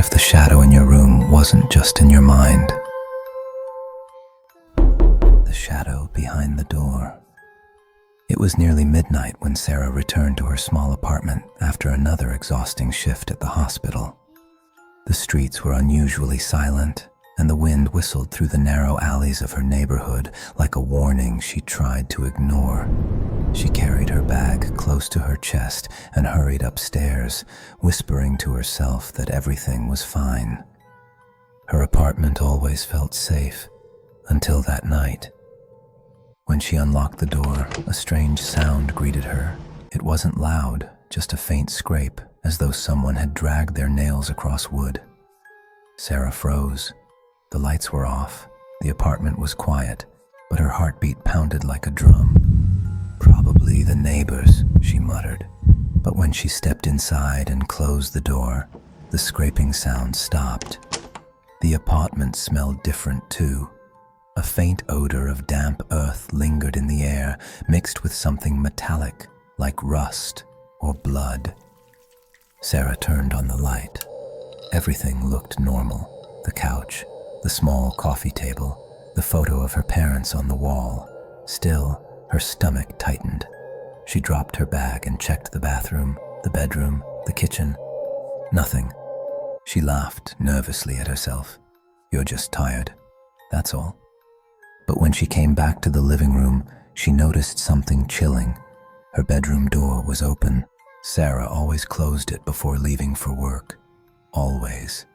if the shadow in your room wasn't just in your mind? The shadow behind the door. It was nearly midnight when Sarah returned to her small apartment after another exhausting shift at the hospital. The streets were unusually silent, and the wind whistled through the narrow alleys of her neighborhood like a warning she tried to ignore. She carried her bag close to her chest and hurried upstairs, whispering to herself that everything was fine. Her apartment always felt safe, until that night. When she unlocked the door, a strange sound greeted her. It wasn't loud, just a faint scrape, as though someone had dragged their nails across wood. Sarah froze. The lights were off, the apartment was quiet, but her heartbeat pounded like a drum. "Probably the neighbors," she muttered. But when she stepped inside and closed the door, the scraping sound stopped. The apartment smelled different too. A faint odor of damp earth lingered in the air, mixed with something metallic, like rust or blood. Sarah turned on the light. Everything looked normal. The couch, the small coffee table, the photo of her parents on the wall. Still, her stomach tightened. She dropped her bag and checked the bathroom, the bedroom, the kitchen. Nothing. She laughed nervously at herself. "You're just tired. That's all." But when she came back to the living room, she noticed something chilling. Her bedroom door was open. Sarah always closed it before leaving for work. Always.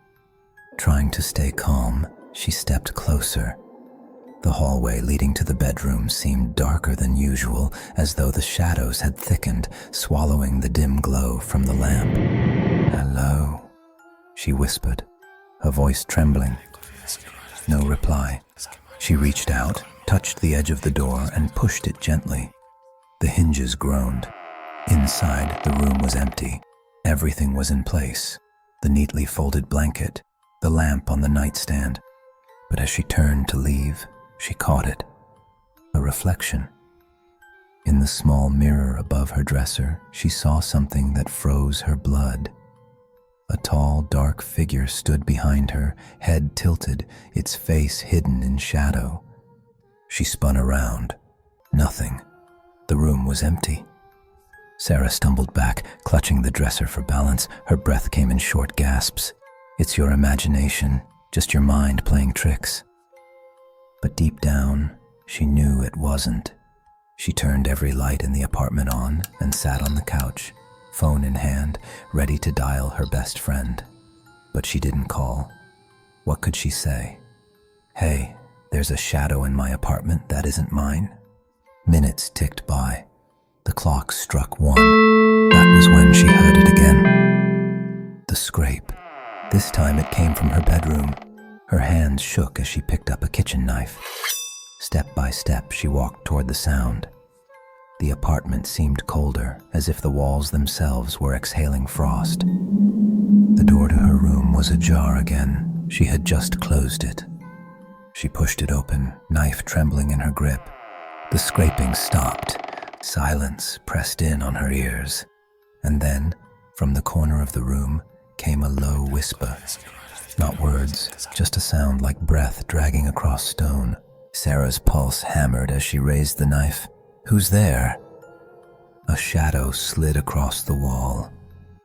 Trying to stay calm, she stepped closer. The hallway leading to the bedroom seemed darker than usual, as though the shadows had thickened, swallowing the dim glow from the lamp. "Hello," she whispered, her voice trembling. No reply. She reached out, touched the edge of the door, and pushed it gently. The hinges groaned. Inside, the room was empty. Everything was in place. The neatly folded blanket, the lamp on the nightstand. But as she turned to leave, she caught it. A reflection. In the small mirror above her dresser, she saw something that froze her blood. A tall, dark figure stood behind her, head tilted, its face hidden in shadow. She spun around. Nothing. The room was empty. Sarah stumbled back, clutching the dresser for balance. Her breath came in short gasps. "It's your imagination, just your mind playing tricks." But deep down, she knew it wasn't. She turned every light in the apartment on and sat on the couch, phone in hand, ready to dial her best friend. But she didn't call. What could she say? "Hey, there's a shadow in my apartment that isn't mine." Minutes ticked by. The clock struck 1. That was when she heard it again. The scrape. This time it came from her bedroom. Her hands shook as she picked up a kitchen knife. Step by step, she walked toward the sound. The apartment seemed colder, as if the walls themselves were exhaling frost. The door to her room was ajar again. She had just closed it. She pushed it open, knife trembling in her grip. The scraping stopped. Silence pressed in on her ears. And then, from the corner of the room, came a low whisper. Not words, just a sound like breath dragging across stone. Sarah's pulse hammered as she raised the knife. "Who's there?" A shadow slid across the wall.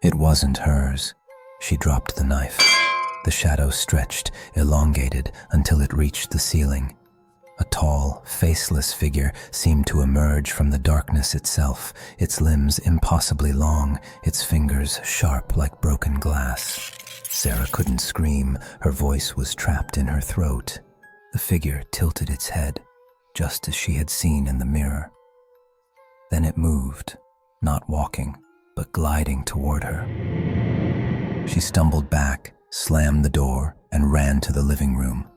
It wasn't hers. She dropped the knife. The shadow stretched, elongated, until it reached the ceiling. A tall, faceless figure seemed to emerge from the darkness itself, its limbs impossibly long, its fingers sharp like broken glass. Sarah couldn't scream. Her voice was trapped in her throat. The figure tilted its head, just as she had seen in the mirror. Then it moved, not walking, but gliding toward her. She stumbled back, slammed the door, and ran to the living room.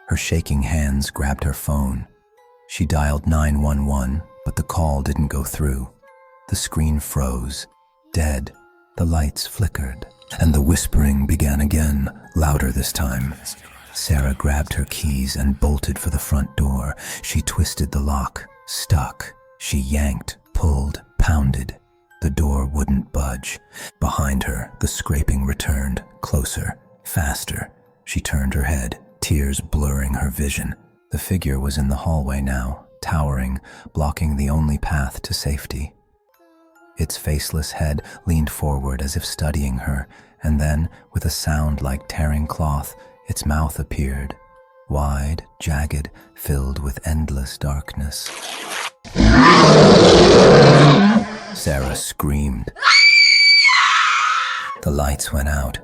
Her shaking hands grabbed her phone. She dialed 911, but the call didn't go through. The screen froze, dead. The lights flickered, and the whispering began again, louder this time. Sarah grabbed her keys and bolted for the front door. She twisted the lock, stuck. She yanked, pulled, pounded. The door wouldn't budge. Behind her, the scraping returned, closer, Faster. She turned her head, tears blurring her vision. The figure was in the hallway now, towering, blocking the only path to safety. Its faceless head leaned forward as if studying her, and then, with a sound like tearing cloth, its mouth appeared, wide, jagged, filled with endless darkness. Sarah screamed. The lights went out.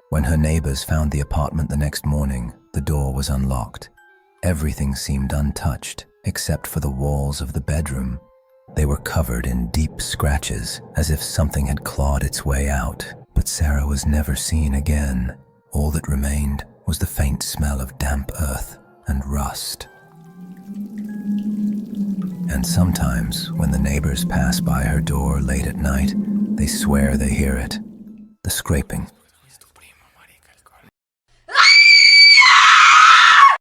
When her neighbors found the apartment the next morning, the door was unlocked. Everything seemed untouched, except for the walls of the bedroom. They were covered in deep scratches, as if something had clawed its way out. But Sarah was never seen again. All that remained was the faint smell of damp earth and rust. And sometimes, when the neighbors pass by her door late at night, they swear they hear it. The scraping,